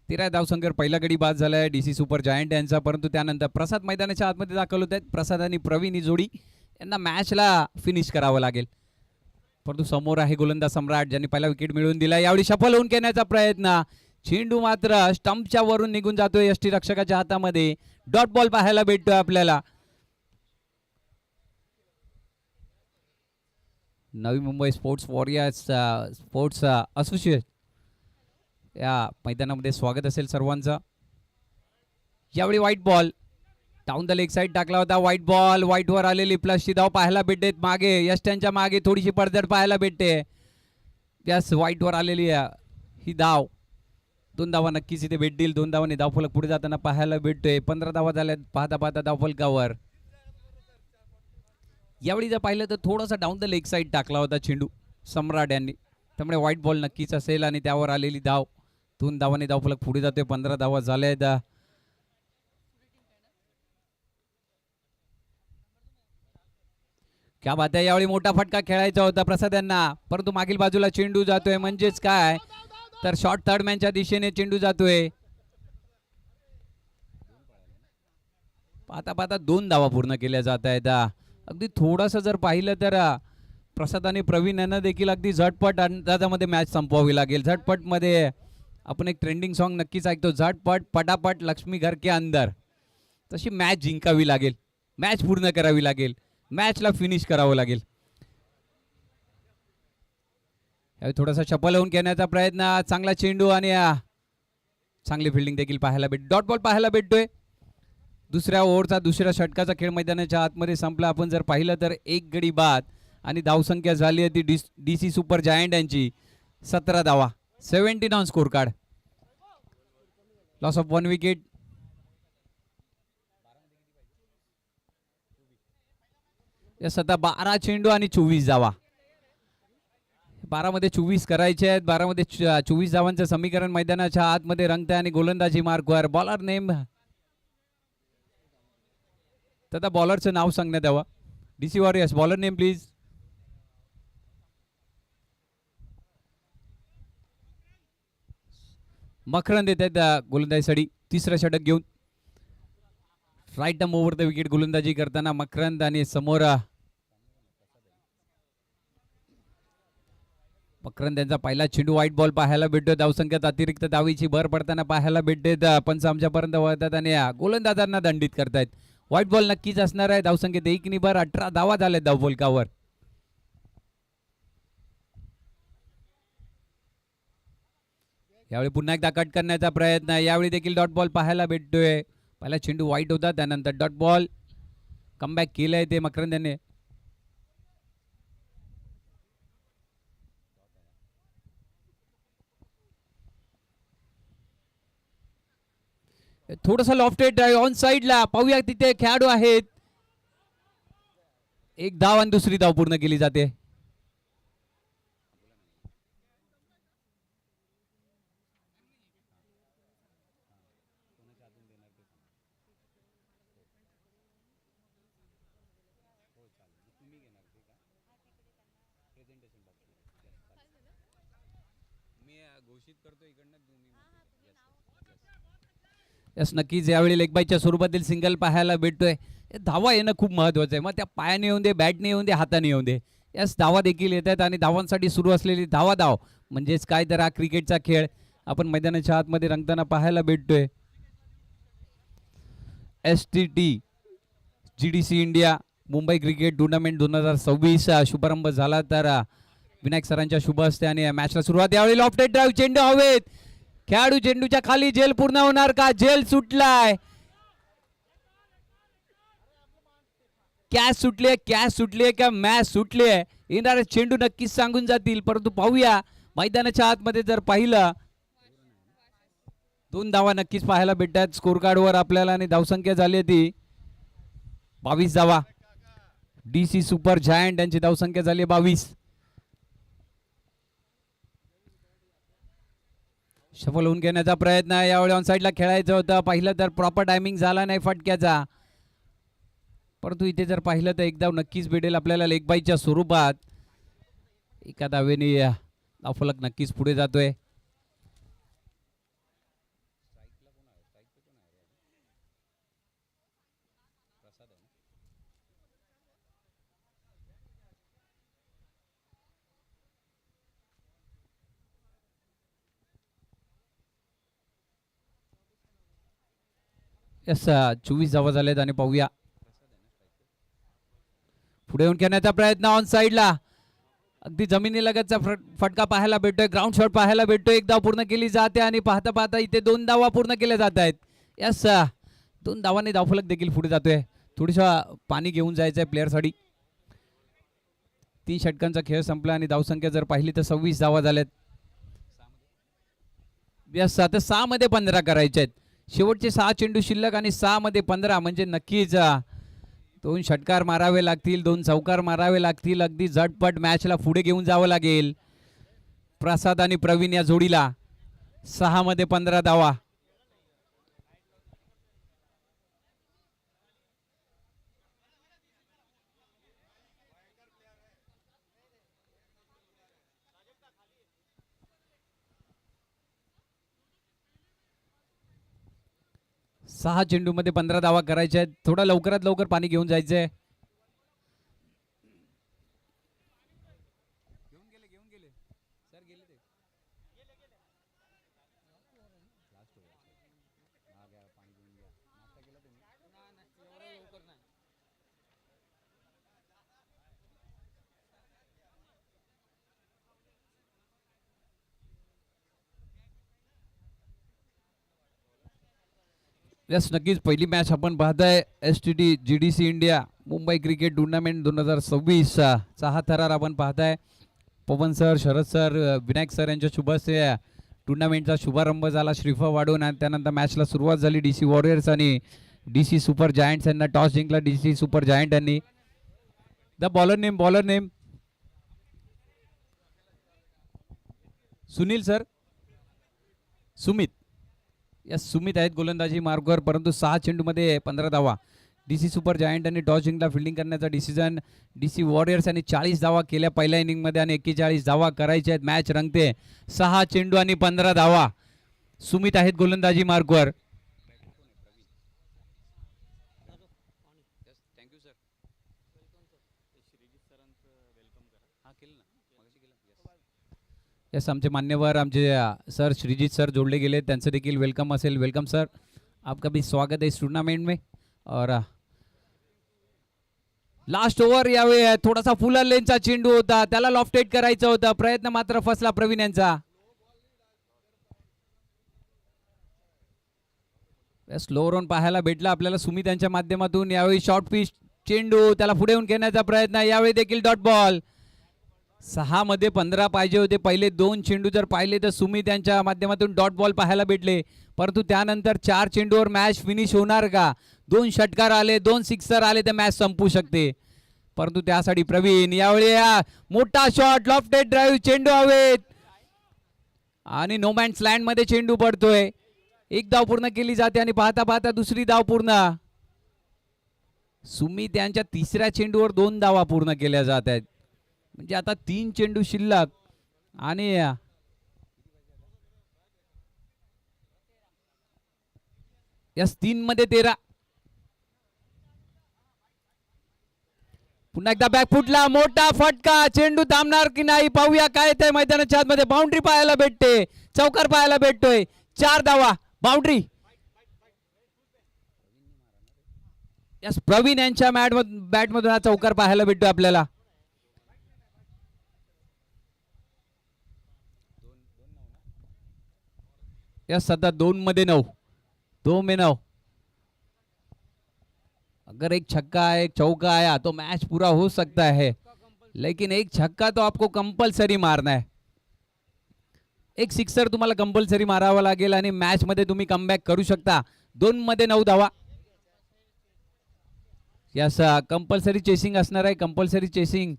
13 धावसंख्येवर पहिला गडी बाद झालाय डीसी सुपर जायंट यांचा. परंतु त्यानंतर प्रसाद मैदानाच्या आतमध्ये दाखल होत आहेत. प्रसाद आणि प्रवीण ही जोडी यांना मॅचला फिनिश करावं लागेल. परंतु समोर आहे गोलंदाज सम्राट ज्यांनी पहिला विकेट मिळवून दिला. यावेळी सफल होऊन घेण्याचा प्रयत्न. चेंडू मात्र स्टंपच्या वरून निघून जातोय यष्टी रक्षकाच्या हातामध्ये. डॉट बॉल पाहायला भेटतोय आपल्याला. Navi Mumbai sports warriors sports association या मैदानामध्ये स्वागत असेल सर्वांचं. यावेळी white ball down the leg side टाकला होता. व्हाईट बॉल, व्हाईटवर आलेली प्लसची धाव पाहायला भेटते. मागे यष्ट्यांच्या मागे थोडीशी पडझड पाहायला भेटते. यस व्हाईटवर आलेली ही धाव 2 धावा नक्कीच इथे भेटतील. 2 धावांनी धावफलक पुढे जाताना पाहायला भेटतोय. 15 धावा झाल्या पाहता पाहता धावफलकावर. यावेळी जर पाहिलं तर थोडासा डाऊन द लेग साईड टाकला होता चेंडू सम्राट यांनी, त्यामुळे व्हाईट बॉल नक्कीच असेल आणि त्यावर आलेली धाव 2 धावांनी धावफलक पुढे जातोय. 15 धावा झाल्यात. क्या बात आहे. यावेळी मोठा फटका खेळायचा होता प्रसाद यांना, परंतु मागील बाजूला चेंडू जातोय. म्हणजेच काय तर शॉर्ट थर्ड मॅनच्या दिशेने चेंडू जातोय. पाहता पाहता 2 धावा पूर्ण केल्या जात आहेत. अगदी थोडंसं जर पाहिलं तर प्रसाद आणि प्रवीण यांना देखील अगदी झटपट अंदाजामध्ये मॅच संपवावी लागेल. झटपट मध्ये आपण एक ट्रेंडिंग सॉन्ग नक्कीच ऐकतो, झटपट पटापट लक्ष्मी घर के अंदर. तशी मॅच जिंकावी लागेल, मॅच पूर्ण करावी लागेल, मॅचला फिनिश करावं लागेल. यावेळी थोडासा चपल होऊन घेण्याचा प्रयत्न. चांगला चेंडू आणि चांगली फिल्डिंग देखील पाहायला डॉट बॉल पाहायला भेटतोय. दुसऱ्या ओव्हरचा दुसऱ्या षटकाचा खेळ मैदानाच्या आतमध्ये संपला. आपण जर पाहिलं तर 1 गडी बाद आणि धावसंख्या झाली आहे ती डीसी सुपर जायंट यांची 17 धावा, 17 on score card. Loss of 1 wicket. या सध्या 12 चेंडू आणि 24 धावा. 12 मध्ये 24 करायचे आहेत. 12 मध्ये 24 धावांचं समीकरण मैदानाच्या आतमध्ये रंगतंय आणि गोलंदाजी मार्कवर बॉलर नेम तथा बॉलरचं नाव सांगण्यात यावं. DC Warriors bowler name please. Makarand येत आहेत गोलंदाजीसाठी तिसरं षटक घेऊन. Right arm over the wicket गोलंदाजी करताना मकरंद आणि समोर मकरंद यांचा पहिला चेंडू व्हाईट बॉल पाहायला भेटतो. धावसंख्येत अतिरिक्त धावीची भर पडताना पाहायला भेटते. पंच आमच्यापर्यंत वळतात आणि गोलंदाजांना दंडित करतायत. व्हाईट बॉल नक्कीच असणार आहे. धावसंख्येत 1 नि भर 18 धावा झाल्या धावफलकावर. यावेळी पुन्हा एकदा कट करण्याचा प्रयत्न. यावेळी देखील डॉट बॉल पाहायला भेटतोय. पहिला चेंडू वाईट होता, त्यानंतर डॉट बॉल. कमबॅक केलंय ते मकरंद यांनी. थोडंसं लॉफ्टेड ड्राईव्ह ऑन साईडला. पाहूया तिथे खेळाडू आहेत. एक धाव आणि दुसरी धाव पूर्ण केली जाते. यस, नक्कीच यावेळी लेगबाईच्या स्वरूपातील सिंगल पाहायला भेटतोय. धावा येणं खूप महत्वाचं आहे. मग त्या पायाने येऊन दे, बॅटने येऊन दे, हाताने येऊन दे, यस धावा देखील येत आहेत. आणि धावांसाठी सुरू असलेली धाव म्हणजेच काय तर हा क्रिकेटचा खेळ आपण मैदानाच्या आतमध्ये रंगताना पाहायला भेटतोय. STT GDC India Mumbai cricket tournament 2026 शुभारंभ झाला. तर विनायक सरांच्या शुभ हस्ते आणि मॅचला सुरुवात. यावेळी लॉफ्टेड ड्राईव्ह, चेंडू हवेत. खेळाडू चेंडूच्या खाली. झेल पूर्ण होणार का? झेल सुटलाय. कॅच सुटलीये का मॅच सुटलीये? येणारे चेंडू नक्कीच सांगून जातील. परंतु पाहूया मैदानाच्या आतमध्ये जर पाहिलं 2 धावा नक्कीच पाहायला भेटतात स्कोर कार्डवर आपल्याला. आणि धावसंख्या झाली ती 22 धावा. DC सुपर जायंट यांची धावसंख्या झाली 22. सफल होऊन घेण्याचा प्रयत्न. यावेळी ऑन साईडला खेळायचं होतं. पाहिलं तर प्रॉपर टायमिंग झाला नाही फटक्याचा. परंतु इथे जर पाहिलं तर एक धाव नक्कीच भेटेल आपल्याला लेगबाईच्या स्वरूपात. एका धावेने धावफलक नक्कीच पुढे जातोय. यस, 24 धावा झालेत. आणि पाहूया पुढे येऊन खेळण्याचा प्रयत्न ऑन साईडला. अगदी जमिनीलगतचा फटका पाहायला भेटतोय. ग्राउंड शॉट पाहायला भेटतोय. एक धाव पूर्ण केली जाते आणि पाहता पाहता इथे 2 धावा पूर्ण केल्या जात आहेत. यस, 2 धावांनी धावफलक देखील पुढे जातोय. थोडीसा पाणी घेऊन जायचंय प्लेअरसाठी. 3 षटकांचा खेळ संपला आणि धावसंख्या जर पाहिली तर 26 धावा झाल्यात. यस, आता 6 मध्ये 15 करायचे आहेत. शेवटचे 6 चेंडू शिल्लक आणि 6 मध्ये 15 म्हणजे नक्कीच 2 षटकार मारावे लागतील, 2 चौकार मारावे लागतील. अगदी झटपट मॅचला पुढे घेऊन जावं लागेल. प्रसाद आणि प्रवीण या जोडीला 6 मध्ये 15 धावा. सहा चेंडू मध्ये 15 धावा करायच्या आहेत. थोडा लवकरात लवकर पाणी घेऊन जायचंय. यस, नक्कीच पहिली मॅच आपण पाहताय STT GDC India Mumbai cricket tournament 2026 चा हा थरार आपण पाहताय. Pawan sir, Sharad sir, Vinayak sir यांच्या शुभ हस्ते टुर्नामेंटचा शुभारंभ झाला. श्रीफळ वाढवून आणि त्यानंतर मॅचला सुरुवात झाली. DC वॉरियर्स आणि DC सुपर जायंट्स यांना टॉस जिंकला. DC सुपर जायंट यांनी. The bowler name Sunil sir, Sumit. Yes, Sumit आहेत गोलंदाजी मार्गावर. परंतु 6 चेंडूमध्ये 15 धावा. DC सुपर जायंट आणि टॉस जिंकला. फिल्डिंग करण्याचा डिसिजन DC वॉरियर्स आणि 40 धावा केल्या पहिल्या इनिंगमध्ये आणि 41 धावा करायच्या आहेत. मॅच रंगते. 6 चेंडू आणि 15 धावा. सुमित आहेत गोलंदाजी मार्गावर. यस, आमचे मान्यवर आमचे सर श्रीजीत सर जोड़े गेले, त्यांचं देखील वेलकम असेल. वेलकम सर, आपका भी स्वागत है इस टूर्नामेंट में. और लास्ट ओव्हर यावेळी थोडासा फुलर लेनचा चेंडू होता, त्याला लॉफ्टेड करायचा होता. प्रयत्न मात्र फसला प्रवीण यांचा. स्लो रन पाहायला भेटला आपल्याला सुमित यांच्या माध्यमातून. यावेळी शॉर्ट पिच चेंडू त्याला पुढे येऊन खेळण्याचा प्रयत्न. यावेळी देखील डॉट बॉल. 6 मध्ये 15 पाहिजे होते. पहिले 2 चेंडू जर पाहिले तर सुमित यांच्या माध्यमातून डॉट बॉल पाहायला भेटले, परंतु त्यानंतर 4 चेंडूवर मॅच फिनिश होणार का? 2 षटकार आले, 2 सिक्सर आले तर मॅच संपू शकते, परंतु त्यासाठी प्रवीण यावेळी मोठा शॉट, लॉफ्टेड ड्राईव्ह, चेंडू हवेत आणि नो मॅन्स लँड मध्ये चेंडू पडतोय. एक धाव पूर्ण केली जाते आणि पाहता पाहता दुसरी धाव पूर्ण. सुमित यांच्या तिसऱ्या चेंडूवर 2 धावा पूर्ण केल्या जात आहेत. म्हणजे आता 3 चेंडू शिल्लक आणि यस 3 मध्ये 13. पुन्हा एकदा बॅक फुटला, मोठा फटका, चेंडू थांबणार की नाही पाहूया. काय ते मैदानाच्या आतमध्ये बाउंड्री पाहायला भेटते, चौकार पाहायला भेटतोय. 4 धावा, बाउंड्री. यस प्रवीण यांच्या बॅटमधून हा चौकार पाहायला भेटतोय आपल्याला. यस सध्या 2 मध्ये 9, 2 में 9. अगर एक छक्का है, एक चौका आया तो मैच पूरा हो सकता है, लेकिन एक छक्का तो आपको कंपल्सरी मारना है. एक सिक्सर तुम्हाला कंपल्सरी मारावा लागेल आणि मॅच मध्ये तुम्ही कमबॅक करू शकता. 2 मध्ये 9 धावा. यस कंपल्सरी चेसिंग असणार आहे, कंपल्सरी चेसिंग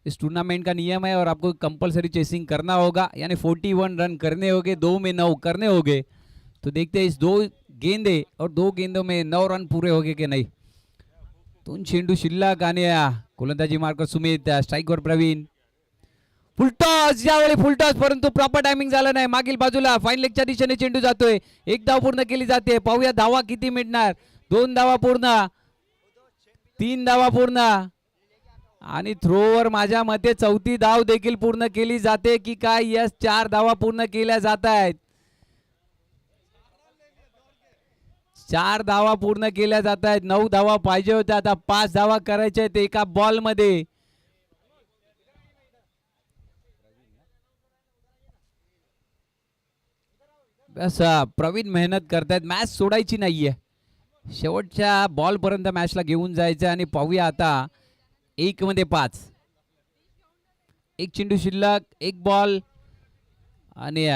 इस टूर्नामेंट का नियम है और आपको कंपल्सरी चेसिंग करना होगा, यानी 41 रन करने होंगे, 2 में 9 करने होंगे. तो देखते हैं इस 2 गेंदे और 2 गेंदों में 9 रन पूरे होंगे की नाही. 2 चेंडू शिल्लक आणि गोलंदाजी मार्क सुमित, स्ट्राईकवर प्रवीण. फुलटॉस, यावेळी फुलटॉस, परंतु प्रॉपर टायमिंग झालं नाही. मागील बाजूला फाईन लेगच्या दिशेने चेंडू जातोय. 1 धाव पूर्ण केली जाते. पाहूया धावा किती मिळणार. 2 धावा पूर्ण, 3 धावा पूर्ण आणि थ्रोवर माझ्या मते 4थी धाव देखील पूर्ण केली जाते की काय. यस 4 धावा पूर्ण केल्या जात आहेत. 4 धावा पूर्ण केल्या जात आहेत. 9 धावा पाहिजे होत्या, आता 5 धावा करायच्या आहेत एका बॉल मध्ये. बस प्रवीण मेहनत करतायत, मॅच सोडायची नाहीये, शेवटच्या बॉल पर्यंत मॅचला घेऊन जायचं. आणि पाहूया आता 1 मध्ये 5, 1 चेंडू शिल्लक, 1 बॉल आणि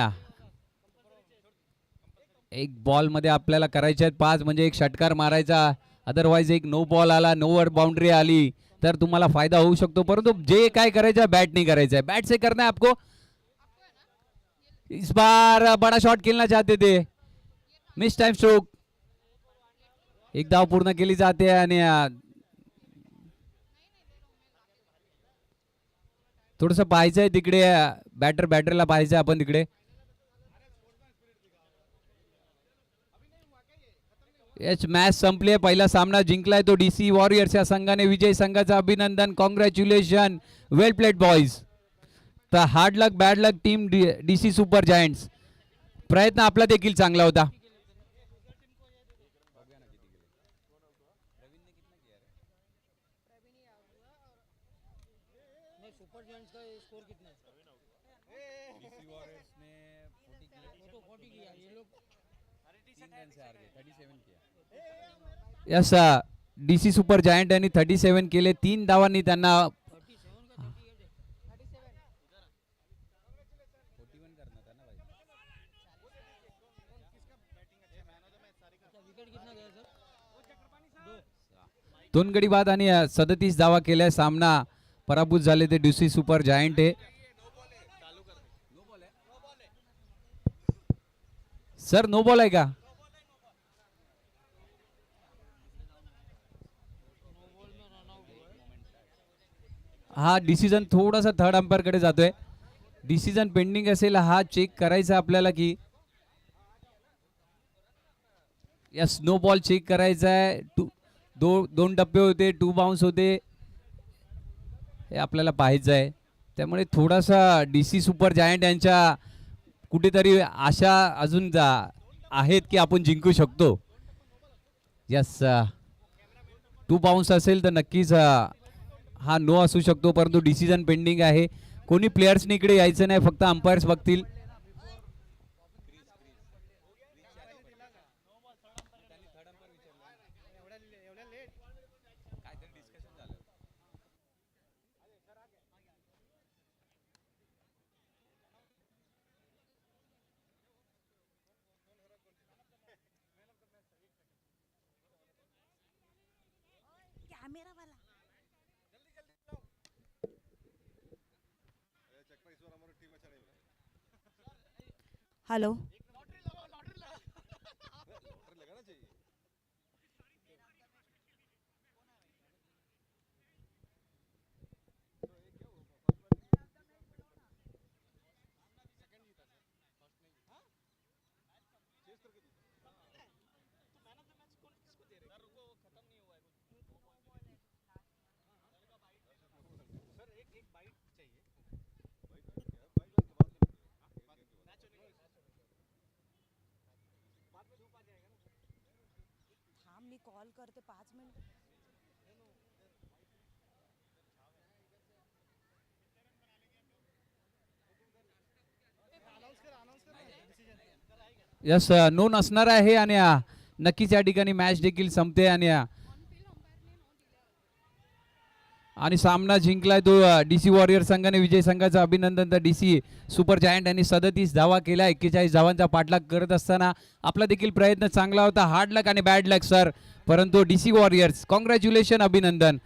1 बॉल मध्ये आपल्याला करायचे आहेत 5, म्हणजे 1 षटकार मारायचा. अदरवाइज एक नो बॉल आला, नोवर बाउंड्री आली तर तुम्हाला फायदा होऊ शकतो, परंतु जे काय करायचं बॅट नहीं करायचं है, बैट से करना है आपको. इस बार बड़ा शॉट खेलना चाहते थे, मिस टाइम स्ट्रोक. 1 धाव पूर्ण केली जाते आणि थोडंसं पाहायचं आहे तिकडे, बॅटरला पाहायचं आपण तिकडे. याच मॅच संपली आहे. पहिला सामना जिंकलाय तो डीसी वॉरियर्स या संघाने. विजय संघाचं अभिनंदन, कॉंग्रॅच्युलेशन, वेल प्लेड बॉयज. तर हार्ड लक बॅड लक टीम डीसी सुपर जायंट्स. प्रयत्न आपला देखील चांगला होता. यस डीसी सुपर जायंट यांनी 37 केले. 3 धावांनी त्यांना दोन गडी बाद आणि 37 धावा केल्या. सामना पराभूत झाले ते डीसी सुपर जायंट आहे. सर नो बॉल आहे का? हा डिसिजन थोडासा थर्ड अंपायर कडे जातोय. डिसिजन पेंडिंग असेल, हा चेक करायचा आपल्याला की यस नो बॉल चेक करायचा आहे. 2 टप्पे होते, 2 बाउन्स होते, हे आपल्याला पाहायचं आहे. त्यामुळे थोडासा डीसी सुपर जायंट यांच्या कुठेतरी आशा अजून आहेत की आपण जिंकू शकतो. यस 2 बाउन्स असेल तर नक्कीच हा नो असू शकतो, परंतु डिसिजन पेंडिंग आहे. कोणी प्लेयर्सनी इकडे यायचं नाही, फक्त अंपायर्स बघतील.
मेरा वाला हेलो थांब मी कॉल करते 5 मिनिट
यस नो नसणार आहे आणि नक्कीच या ठिकाणी मॅच देखील संपते आणि सामना जिंकलाय तो डीसी वॉरियर संघाने. विजय संघाचं अभिनंदन. तर डीसी सुपर जायंट यांनी 37 धावा केल्या. 41 धावांचा पाठलाग करत असताना आपला देखील प्रयत्न चांगला होता. हार्ड लक आणि बॅड लक सर, परंतु डीसी वॉरियर्स कॉंग्रॅच्युलेशन, अभिनंदन.